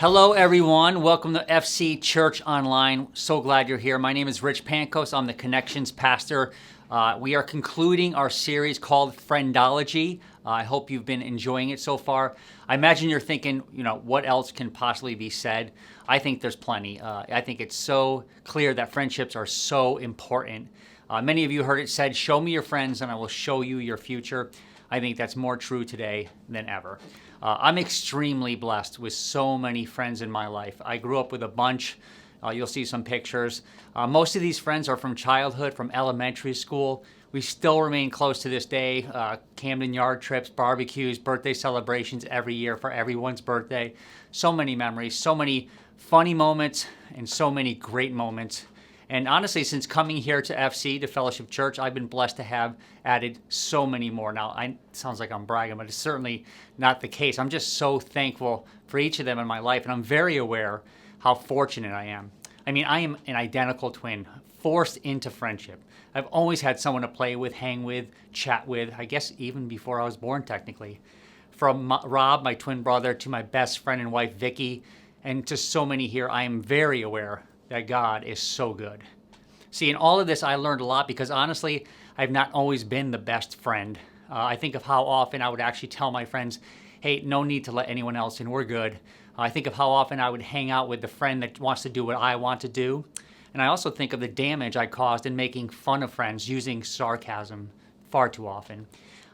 Hello, everyone. Welcome to FC Church Online. So glad you're here. My name is Rich Pankos. I'm the Connections Pastor. We are concluding our series called Friendology. I hope you've been enjoying it so far. I imagine you're thinking, what else can possibly be said? I think there's plenty. I think it's so clear that friendships are so important. Many of you heard it said, show me your friends and I will show you your future. I think that's more true today than ever. I'm extremely blessed with so many friends in my life. I grew up with a bunch. You'll see some pictures. Most of these friends are from childhood, from elementary school. We still remain close to this day. Camden Yard trips, barbecues, birthday celebrations every year for everyone's birthday. So many memories, so many funny moments, and so many great moments. And honestly, since coming here to FC, to Fellowship Church, I've been blessed to have added so many more. Now, it sounds like I'm bragging, but it's certainly not the case. I'm just so thankful for each of them in my life, and I'm very aware how fortunate I am. I mean, I am an identical twin, forced into friendship. I've always had someone to play with, hang with, chat with, I guess even before I was born, technically. From Rob, my twin brother, to my best friend and wife, Vicky, and to so many here, I am very aware that God is so good. See, in all of this, I learned a lot because honestly, I've not always been the best friend. I think of how often I would actually tell my friends, hey, no need to let anyone else in, we're good. I think of how often I would hang out with the friend that wants to do what I want to do. And I also think of the damage I caused in making fun of friends using sarcasm far too often.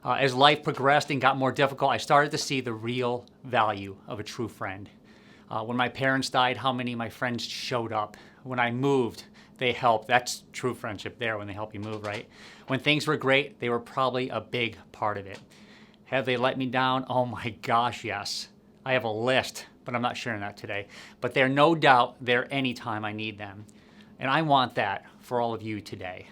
As life progressed and got more difficult, I started to see the real value of a true friend. When my parents died, how many of my friends showed up? When I moved, they helped. That's true friendship there, when they help you move, right? When things were great, they were probably a big part of it. Have they let me down? Oh my gosh, yes. I have a list, but I'm not sharing that today. But they're no doubt there anytime I need them. And I want that for all of you today.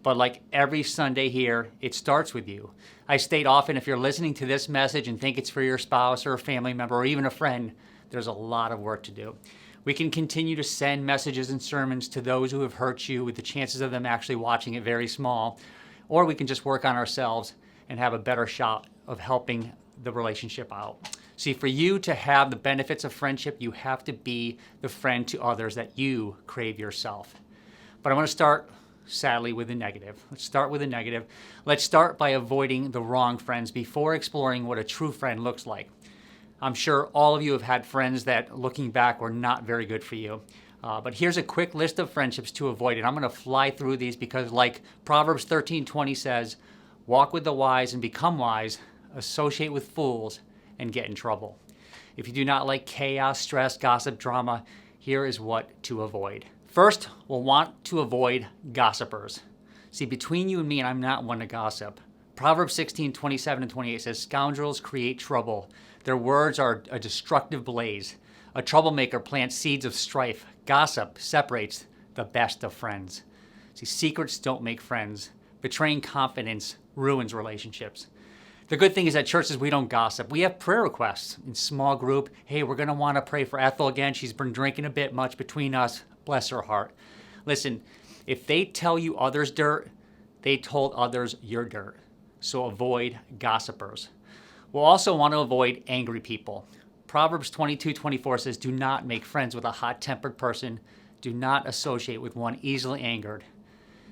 But like every Sunday here, it starts with you. I state often, if you're listening to this message and think it's for your spouse or a family member or even a friend, there's a lot of work to do. We can continue to send messages and sermons to those who have hurt you with the chances of them actually watching it very small, or we can just work on ourselves and have a better shot of helping the relationship out. See, for you to have the benefits of friendship, you have to be the friend to others that you crave yourself. But I want to start, sadly, with the negative. Let's start with the negative. Let's start by avoiding the wrong friends before exploring what a true friend looks like. I'm sure all of you have had friends that, looking back, were not very good for you. But here's a quick list of friendships to avoid. And I'm going to fly through these because, like Proverbs 13:20 says, walk with the wise and become wise, associate with fools and get in trouble. If you do not like chaos, stress, gossip, drama, here is what to avoid. First, we'll want to avoid gossipers. See, between you and me, and I'm not one to gossip, Proverbs 16:27 and 28 says, scoundrels create trouble. Their words are a destructive blaze. A troublemaker plants seeds of strife. Gossip separates the best of friends. See, secrets don't make friends. Betraying confidence ruins relationships. The good thing is at churches, we don't gossip. We have prayer requests in small group. Hey, we're going to want to pray for Ethel again. She's been drinking a bit much between us. Bless her heart. Listen, if they tell you others' dirt, they told others your dirt. So avoid gossipers. We'll also want to avoid angry people. Proverbs 22:24 says, do not make friends with a hot-tempered person. Do not associate with one easily angered.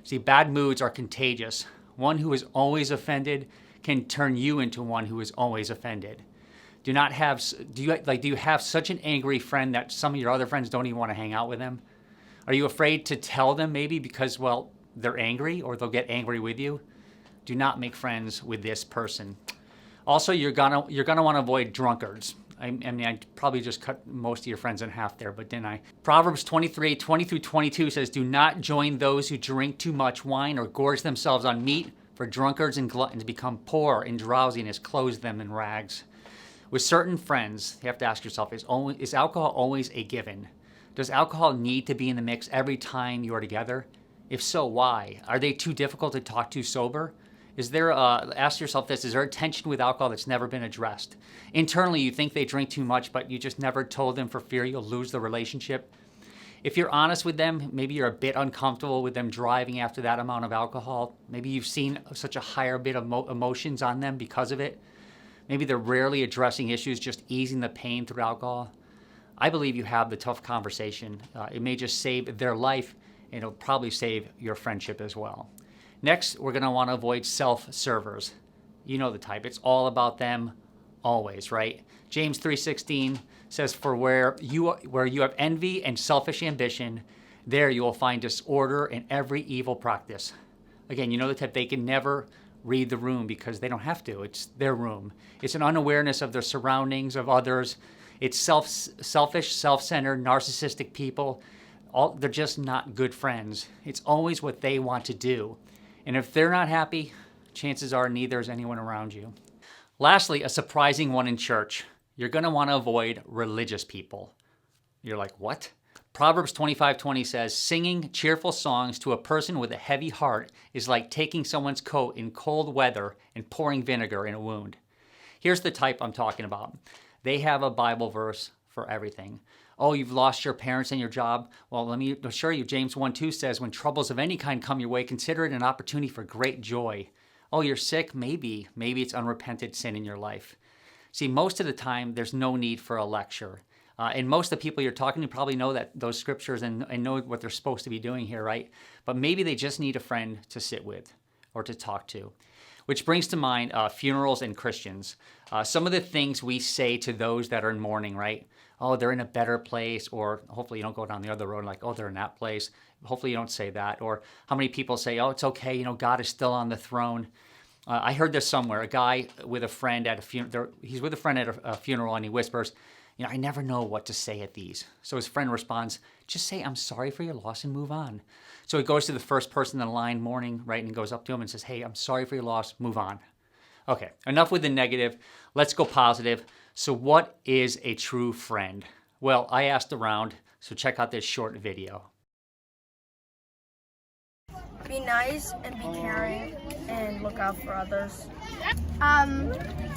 See, bad moods are contagious. One who is always offended can turn you into one who is always offended. Do you have such an angry friend that some of your other friends don't even want to hang out with them? Are you afraid to tell them maybe because, well, they're angry or they'll get angry with you? Do not make friends with this person. Also, you're gonna want to avoid drunkards. I mean, I probably just cut most of your friends in half there, but didn't I? Proverbs 23:20-22 says, do not join those who drink too much wine or gorge themselves on meat, for drunkards and gluttons become poor, and drowsiness clothes them in rags. With certain friends, you have to ask yourself, is alcohol always a given? Does alcohol need to be in the mix every time you are together? If so, why? Are they too difficult to talk to sober? Ask yourself this, is there a tension with alcohol that's never been addressed? Internally, you think they drink too much, but you just never told them for fear you'll lose the relationship. If you're honest with them, maybe you're a bit uncomfortable with them driving after that amount of alcohol. Maybe you've seen such a higher bit of emotions on them because of it. Maybe they're rarely addressing issues, just easing the pain through alcohol. I believe you have the tough conversation. It may just save their life, and it'll probably save your friendship as well. Next, we're going to want to avoid self-servers. You know the type. It's all about them always, right? James 3:16 says, "For where you have envy and selfish ambition, there you will find disorder and every evil practice." Again, you know the type. They can never read the room because they don't have to. It's their room. It's an unawareness of their surroundings, of others. It's selfish, self-centered, narcissistic people. They're just not good friends. It's always what they want to do. And if they're not happy, chances are neither is anyone around you. Lastly, a surprising one in church. You're going to want to avoid religious people. You're like, what? Proverbs 25:20 says, "Singing cheerful songs to a person with a heavy heart is like taking someone's coat in cold weather and pouring vinegar in a wound." Here's the type I'm talking about. They have a Bible verse for everything. Oh, you've lost your parents and your job? Well, let me assure you, James 1:2 says, "When troubles of any kind come your way, consider it an opportunity for great joy." Oh, you're sick? Maybe it's unrepented sin in your life. See, most of the time, there's no need for a lecture. And most of the people you're talking to probably know those scriptures and know what they're supposed to be doing here, right? But maybe they just need a friend to sit with or to talk to. Which brings to mind funerals and Christians. Some of the things we say to those that are in mourning, right? Oh, they're in a better place, or hopefully you don't go down the other road like, oh, they're in that place. Hopefully you don't say that. Or how many people say, oh, it's okay, God is still on the throne. I heard this somewhere. A guy with a friend at a funeral, he's with a friend at a funeral, and he whispers, I never know what to say at these. So his friend responds, just say, "I'm sorry for your loss," and move on. So he goes to the first person in the line mourning, right, and he goes up to him and says, "Hey, I'm sorry for your loss, move on." Okay, enough with the negative. Let's go positive. So what is a true friend? Well, I asked around, so check out this short video. Be nice and be caring and look out for others.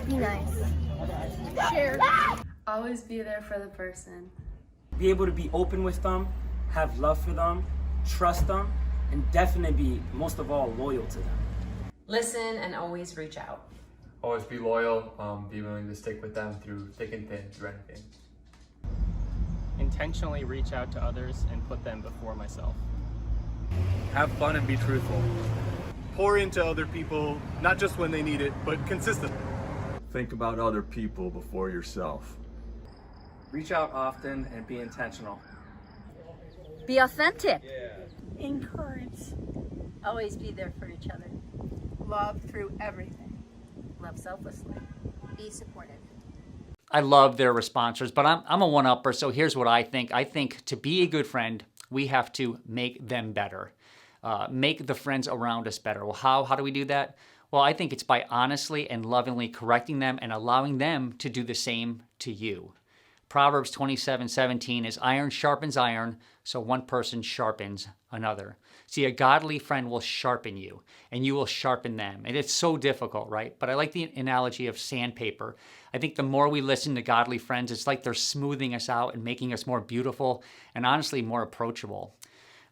Be nice. Share. Always be there for the person. Be able to be open with them, have love for them, trust them, and definitely be, most of all, loyal to them. Listen and always reach out. Always be loyal, be willing to stick with them through thick and thin, through anything. Intentionally reach out to others and put them before myself. Have fun and be truthful. Pour into other people, not just when they need it, but consistently. Think about other people before yourself. Reach out often and be intentional. Be authentic. Encourage. Always be there for each other. Love through everything. Love selflessly. Be supportive. I love their responses, but I'm a one-upper, so here's what I think. I think to be a good friend, we have to make them better. Make the friends around us better. Well, how do we do that? Well, I think it's by honestly and lovingly correcting them and allowing them to do the same to you. Proverbs 27:17 is iron sharpens iron, so one person sharpens another. See, a godly friend will sharpen you, and you will sharpen them. And it's so difficult, right? But I like the analogy of sandpaper. I think the more we listen to godly friends, it's like they're smoothing us out and making us more beautiful and honestly more approachable.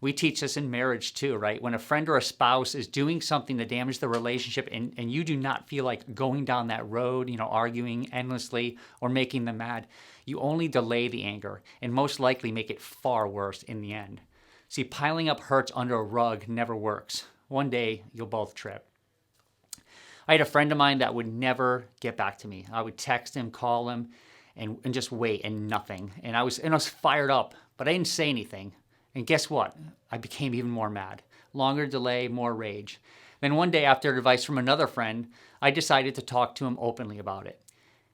We teach this in marriage too, right? When a friend or a spouse is doing something to damage the relationship and you do not feel like going down that road, arguing endlessly or making them mad, you only delay the anger and most likely make it far worse in the end. See, piling up hurts under a rug never works. One day, you'll both trip. I had a friend of mine that would never get back to me. I would text him, call him, and just wait and nothing. And I was fired up, but I didn't say anything. And guess what? I became even more mad. Longer delay, more rage. Then one day, after advice from another friend, I decided to talk to him openly about it.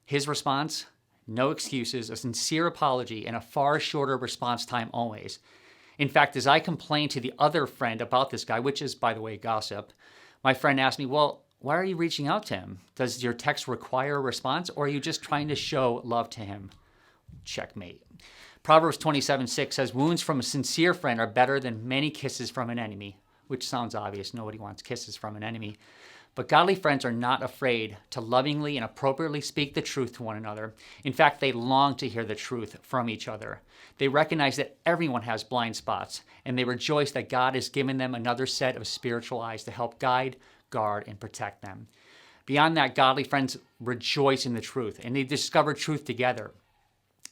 His response? No excuses, a sincere apology, and a far shorter response time always. In fact, as I complained to the other friend about this guy, which is, by the way, gossip, my friend asked me, well, why are you reaching out to him? Does your text require a response, or are you just trying to show love to him? Checkmate. Proverbs 27:6 says, wounds from a sincere friend are better than many kisses from an enemy, which sounds obvious. Nobody wants kisses from an enemy. But godly friends are not afraid to lovingly and appropriately speak the truth to one another. In fact, they long to hear the truth from each other. They recognize that everyone has blind spots, and they rejoice that God has given them another set of spiritual eyes to help guide, guard, and protect them. Beyond that, godly friends rejoice in the truth, and they discover truth together.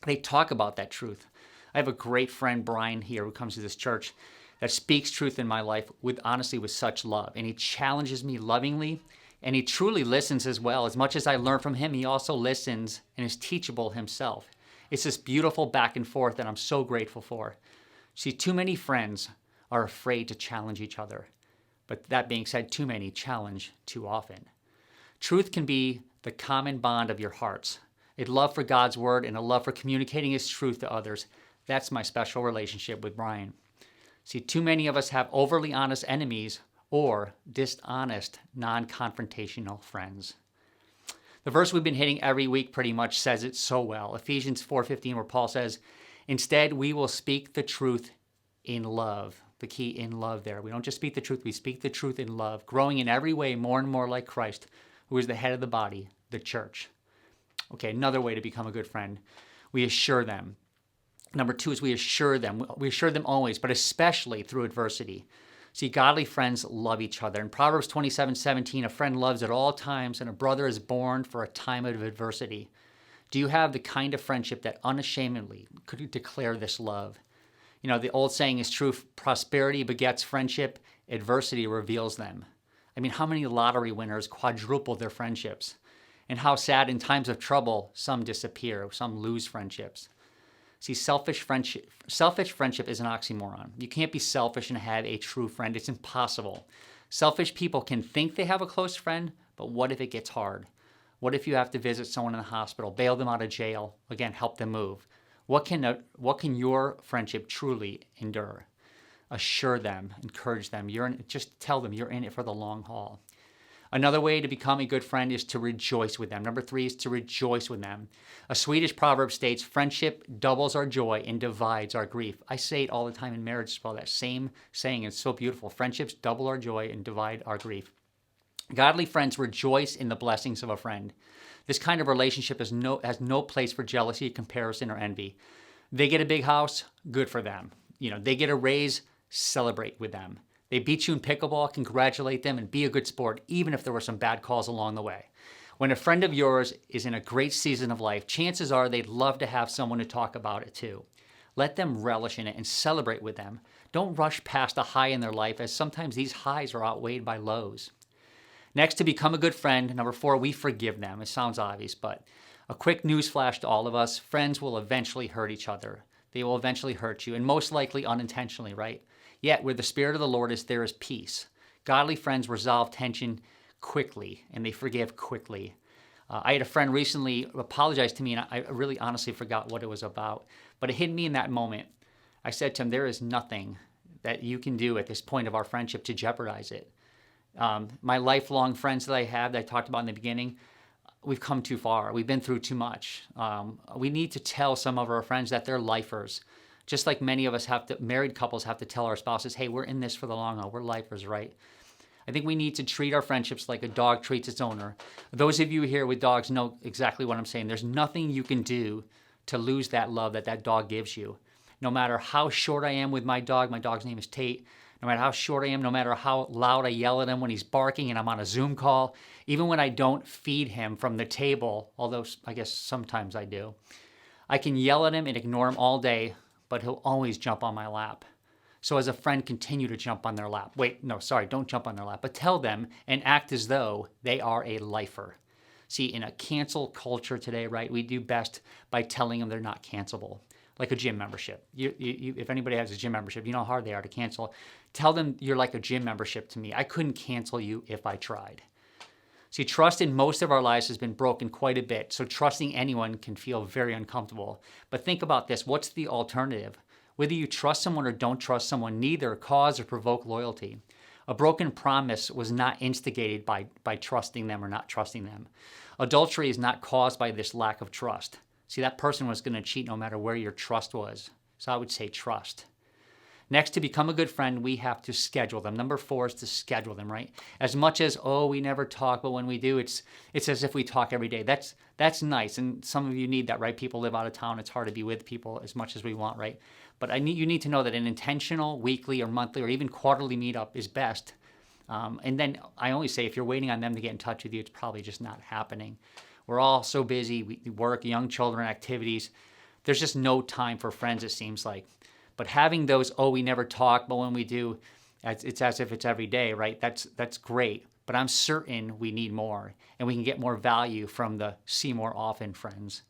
They talk about that truth. I have a great friend, Brian, here who comes to this church that speaks truth in my life with honestly with such love. And he challenges me lovingly, and he truly listens as well. As much as I learn from him, he also listens and is teachable himself. It's this beautiful back and forth that I'm so grateful for. See, too many friends are afraid to challenge each other. But that being said, too many challenge too often. Truth can be the common bond of your hearts. A love for God's word and a love for communicating his truth to others. That's my special relationship with Brian. See, too many of us have overly honest enemies or dishonest, non-confrontational friends. The verse we've been hitting every week pretty much says it so well. Ephesians 4:15, where Paul says, instead, we will speak the truth in love. The key in love there. We don't just speak the truth, we speak the truth in love, growing in every way more and more like Christ, who is the head of the body, the church. Okay, another way to become a good friend. We assure them. Number 2 is we assure them. We assure them always, but especially through adversity. See, godly friends love each other. In Proverbs 27:17, a friend loves at all times, and a brother is born for a time of adversity. Do you have the kind of friendship that unashamedly could declare this love? You know, the old saying is true, prosperity begets friendship, adversity reveals them. I mean, how many lottery winners quadruple their friendships? And how sad in times of trouble, some disappear, some lose friendships. See, selfish friendship is an oxymoron. You can't be selfish and have a true friend. It's impossible. Selfish people can think they have a close friend, but what if it gets hard? What if you have to visit someone in the hospital, bail them out of jail, again, help them move? What can your friendship truly endure? Assure them, encourage them. Just tell them you're in it for the long haul. Another way to become a good friend is to rejoice with them. Number 3 is to rejoice with them. A Swedish proverb states, friendship doubles our joy and divides our grief. I say it all the time in marriage as well, that same saying is so beautiful. Friendships double our joy and divide our grief. Godly friends rejoice in the blessings of a friend. This kind of relationship has no place for jealousy, comparison, or envy. They get a big house, good for them. They get a raise, celebrate with them. They beat you in pickleball, congratulate them, and be a good sport, even if there were some bad calls along the way. When a friend of yours is in a great season of life, chances are they'd love to have someone to talk about it too. Let them relish in it and celebrate with them. Don't rush past a high in their life, as sometimes these highs are outweighed by lows. Next, to become a good friend, number 4, we forgive them. It sounds obvious, but a quick news flash to all of us, friends will eventually hurt each other. They will eventually hurt you, and most likely unintentionally, right? Yet, where the Spirit of the Lord is, there is peace. Godly friends resolve tension quickly, and they forgive quickly. I had a friend recently apologize to me, and I really honestly forgot what it was about. But it hit me in that moment. I said to him, there is nothing that you can do at this point of our friendship to jeopardize it. My lifelong friends that I have, that I talked about in the beginning, we've come too far. We've been through too much. We need to tell some of our friends that they're lifers. Just like many of us married couples have to tell our spouses, hey, we're in this for the long haul. We're lifers, right? I think we need to treat our friendships like a dog treats its owner. Those of you here with dogs know exactly what I'm saying. There's nothing you can do to lose that love that dog gives you. No matter how short I am with my dog's name is Tate. No matter how short I am, no matter how loud I yell at him when he's barking and I'm on a Zoom call, even when I don't feed him from the table, although I guess sometimes I do, I can yell at him and ignore him all day, but he'll always jump on my lap. So as a friend, continue to jump on their lap. Don't jump on their lap, but tell them and act as though they are a lifer. See, in a cancel culture today, right, we do best by telling them they're not cancelable. Like a gym membership. If anybody has a gym membership, you know how hard they are to cancel. Tell them you're like a gym membership to me. I couldn't cancel you if I tried. See, trust in most of our lives has been broken quite a bit, so trusting anyone can feel very uncomfortable. But think about this. What's the alternative? Whether you trust someone or don't trust someone, neither cause or provoke loyalty. A broken promise was not instigated by trusting them or not trusting them. Adultery is not caused by this lack of trust. See, that person was going to cheat no matter where your trust was. So I would say trust. Next, to become a good friend, we have to schedule them. Number 4 is to schedule them, right? As much as, we never talk, but when we do, it's as if we talk every day. That's nice, and some of you need that, right? People live out of town. It's hard to be with people as much as we want, right? But you need to know that an intentional weekly or monthly or even quarterly meetup is best. And then I always say, if you're waiting on them to get in touch with you, it's probably just not happening. We're all so busy. We work, young children, activities. There's just no time for friends, it seems like. But having those, oh, we never talk, but when we do, it's as if it's every day, right? That's great. But I'm certain we need more, and we can get more value from the see more often friends.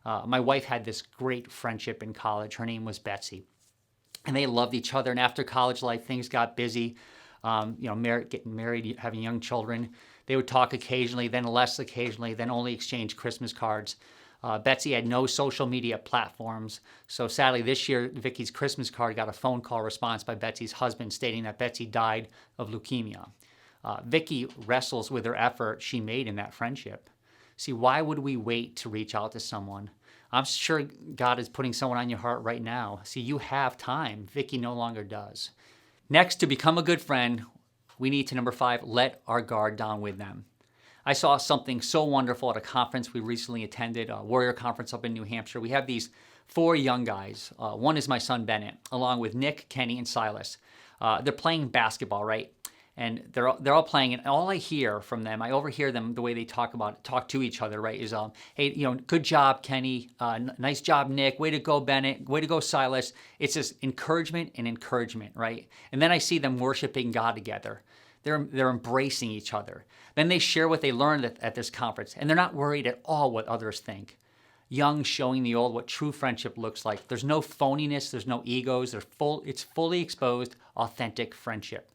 My wife had this great friendship in college. Her name was Betsy. And they loved each other. And after college life, things got busy. Getting married, having young children. They would talk occasionally, then less occasionally, then only exchange Christmas cards. Betsy had no social media platforms. So sadly, this year, Vicky's Christmas card got a phone call response by Betsy's husband stating that Betsy died of leukemia. Vicky wrestles with her effort she made in that friendship. See, why would we wait to reach out to someone? I'm sure God is putting someone on your heart right now. See, you have time. Vicky no longer does. Next, to become a good friend, we need to, number 5, let our guard down with them. I saw something so wonderful at a conference we recently attended, a Warrior Conference up in New Hampshire. We have these 4 young guys. One is my son Bennett, along with Nick, Kenny, and Silas. They're playing basketball, right? And they're all playing, and all I hear from them, I overhear them the way they talk to each other, right? Is hey, good job, Kenny. Nice job, Nick. Way to go, Bennett. Way to go, Silas. It's just encouragement and encouragement, right? And then I see them worshiping God together. They're embracing each other. Then they share what they learned at this conference, and they're not worried at all what others think. Young showing the old what true friendship looks like. There's no phoniness. There's no egos. It's fully exposed, authentic friendship.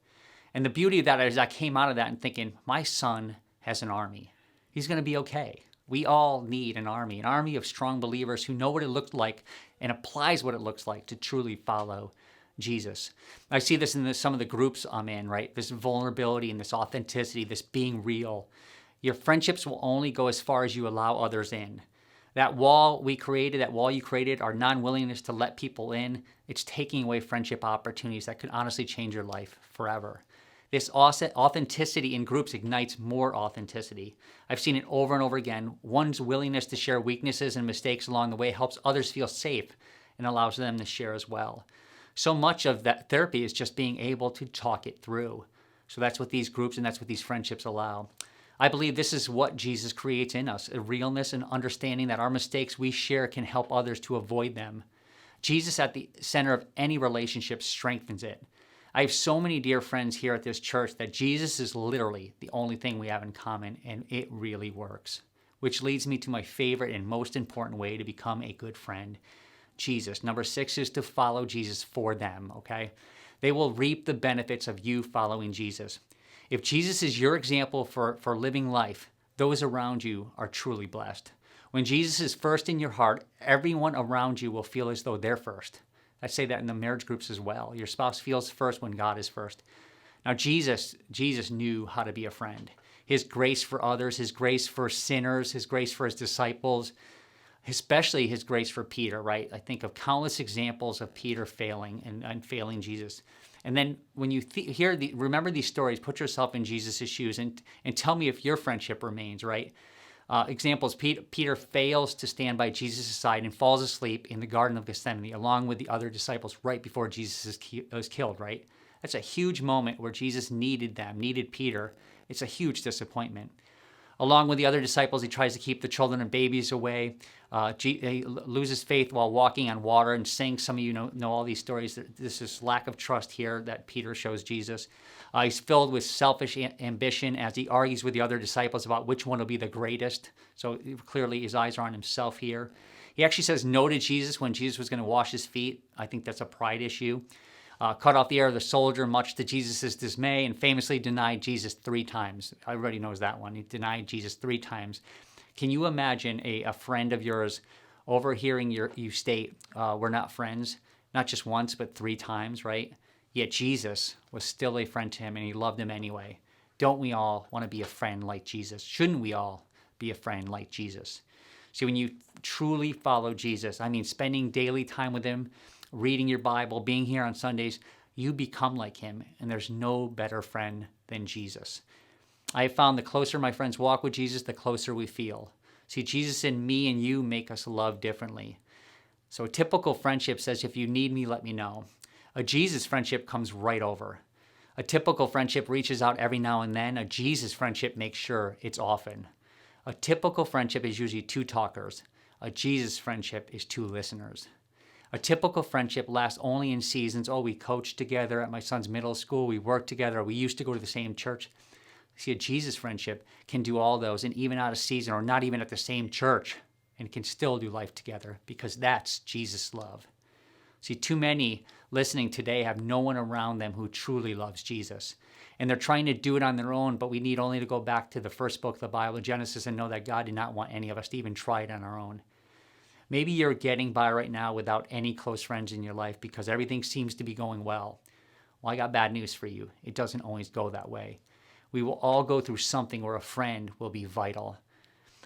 And the beauty of that is I came out of that and thinking, my son has an army. He's going to be okay. We all need an army of strong believers who know what it looks like and applies what it looks like to truly follow Jesus. I see this in some of the groups I'm in, right? This vulnerability and this authenticity, this being real. Your friendships will only go as far as you allow others in. That wall you created, our non-willingness to let people in, it's taking away friendship opportunities that could honestly change your life forever. This authenticity in groups ignites more authenticity. I've seen it over and over again. One's willingness to share weaknesses and mistakes along the way helps others feel safe and allows them to share as well. So much of that therapy is just being able to talk it through. So that's what these groups and that's what these friendships allow. I believe this is what Jesus creates in us, a realness and understanding that our mistakes we share can help others to avoid them. Jesus at the center of any relationship strengthens it. I have so many dear friends here at this church that Jesus is literally the only thing we have in common, and it really works. Which leads me to my favorite and most important way to become a good friend, Jesus. Number 6 is to follow Jesus for them, okay? They will reap the benefits of you following Jesus. If Jesus is your example for living life, those around you are truly blessed. When Jesus is first in your heart, everyone around you will feel as though they're first. I say that in the marriage groups as well. Your spouse feels first when God is first. Now, Jesus knew how to be a friend. His grace for others, his grace for sinners, his grace for his disciples, especially his grace for Peter, right? I think of countless examples of Peter failing and failing Jesus. And then when you remember these stories, put yourself in Jesus' shoes and tell me if your friendship remains, right? Examples, Peter fails to stand by Jesus' side and falls asleep in the Garden of Gethsemane along with the other disciples right before Jesus was killed, right? That's a huge moment where Jesus needed Peter. It's a huge disappointment. Along with the other disciples, he tries to keep the children and babies away. He loses faith while walking on water and sinks. Some of you know all these stories. This is lack of trust here that Peter shows Jesus. He's filled with selfish ambition as he argues with the other disciples about which one will be the greatest. So clearly his eyes are on himself here. He actually says no to Jesus when Jesus was going to wash his feet. I think that's a pride issue. Cut off the ear of the soldier, much to Jesus' dismay, and famously denied Jesus 3 times. Everybody knows that one. He denied Jesus 3 times. Can you imagine a friend of yours overhearing you state, we're not friends, not just once, but 3 times, right? Yet Jesus was still a friend to him, and he loved him anyway. Don't we all want to be a friend like Jesus? Shouldn't we all be a friend like Jesus? See, when you truly follow Jesus, I mean spending daily time with him, reading your Bible, being here on Sundays, you become like him, and there's no better friend than Jesus. I have found the closer my friends walk with Jesus, the closer we feel. See, Jesus and me and you make us love differently. So a typical friendship says, if you need me, let me know. A Jesus friendship comes right over. A typical friendship reaches out every now and then. A Jesus friendship makes sure it's often. A typical friendship is usually 2 talkers. A Jesus friendship is two listeners. A typical friendship lasts only in seasons. Oh, we coached together at my son's middle school. We worked together. We used to go to the same church. See, a Jesus friendship can do all those and even out of season or not even at the same church and can still do life together because that's Jesus' love. See, too many listening today have no one around them who truly loves Jesus. And they're trying to do it on their own, but we need only to go back to the first book of the Bible, Genesis, and know that God did not want any of us to even try it on our own. Maybe you're getting by right now without any close friends in your life because everything seems to be going well. Well, I got bad news for you. It doesn't always go that way. We will all go through something where a friend will be vital.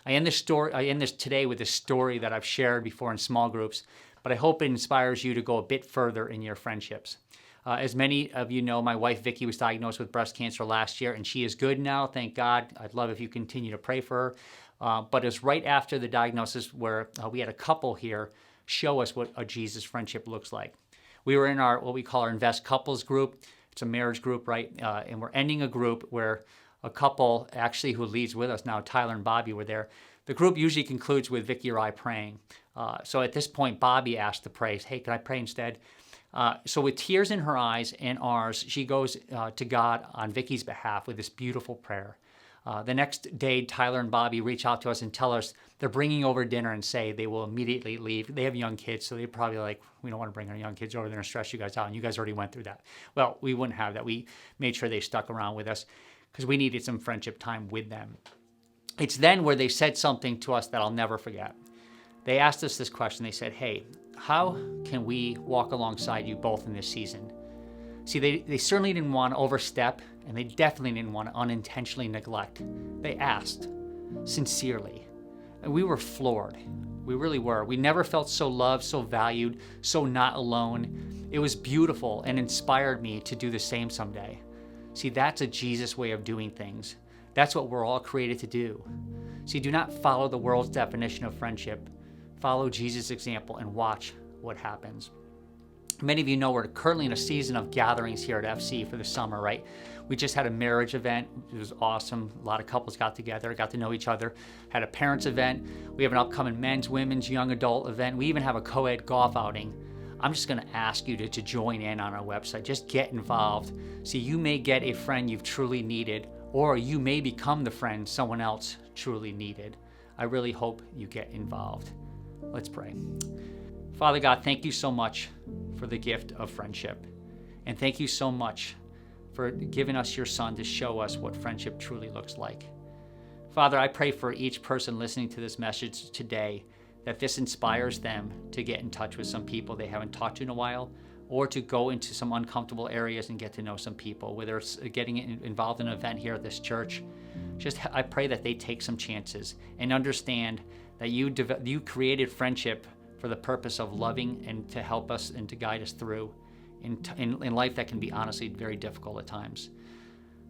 I end this today with a story that I've shared before in small groups, but I hope it inspires you to go a bit further in your friendships. As many of you know, my wife Vicky was diagnosed with breast cancer last year, and she is good now, thank God. I'd love if you continue to pray for her. But it's right after the diagnosis where we had a couple here show us what a Jesus friendship looks like. We were in our what we call our Invest Couples group. It's a marriage group, right? And we're ending a group where a couple actually who leads with us now, Tyler and Bobby, were there. The group usually concludes with Vicky or I praying. So at this point, Bobby asked to pray. Hey, can I pray instead? So with tears in her eyes and ours, she goes to God on Vicky's behalf with this beautiful prayer. The next day, Tyler and Bobby reach out to us and tell us they're bringing over dinner and say they will immediately leave. They have young kids, so they're probably like, we don't want to bring our young kids over there and stress you guys out, and you guys already went through that. Well, we wouldn't have that. We made sure they stuck around with us because we needed some friendship time with them. It's then where they said something to us that I'll never forget. They asked us this question. They said, hey, how can we walk alongside you both in this season? See, they certainly didn't want to overstep, and they definitely didn't want to unintentionally neglect. They asked sincerely, and we were floored. We really were. We never felt so loved, so valued, so not alone. It was beautiful and inspired me to do the same someday. See, that's a Jesus way of doing things. That's what we're all created to do. See, do not follow the world's definition of friendship. Follow Jesus' example and watch what happens. Many of you know we're currently in a season of gatherings here at FC for the summer, right? We just had a marriage event. It was awesome. A lot of couples got together, got to know each other. Had a parents event. We have an upcoming men's, women's, young adult event. We even have a co-ed golf outing. I'm just going to ask you to join in on our website. Just get involved. See, you may get a friend you've truly needed, or you may become the friend someone else truly needed. I really hope you get involved. Let's pray. Father God, thank you so much for the gift of friendship. And thank you so much for giving us your son to show us what friendship truly looks like. Father, I pray for each person listening to this message today that this inspires them to get in touch with some people they haven't talked to in a while, or to go into some uncomfortable areas and get to know some people, whether it's getting involved in an event here at this church. I pray that they take some chances and understand that you created friendship for the purpose of loving and to help us and to guide us through in life that can be honestly very difficult at times.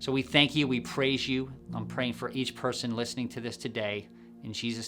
So we thank you, we praise you. I'm praying for each person listening to this today. In Jesus'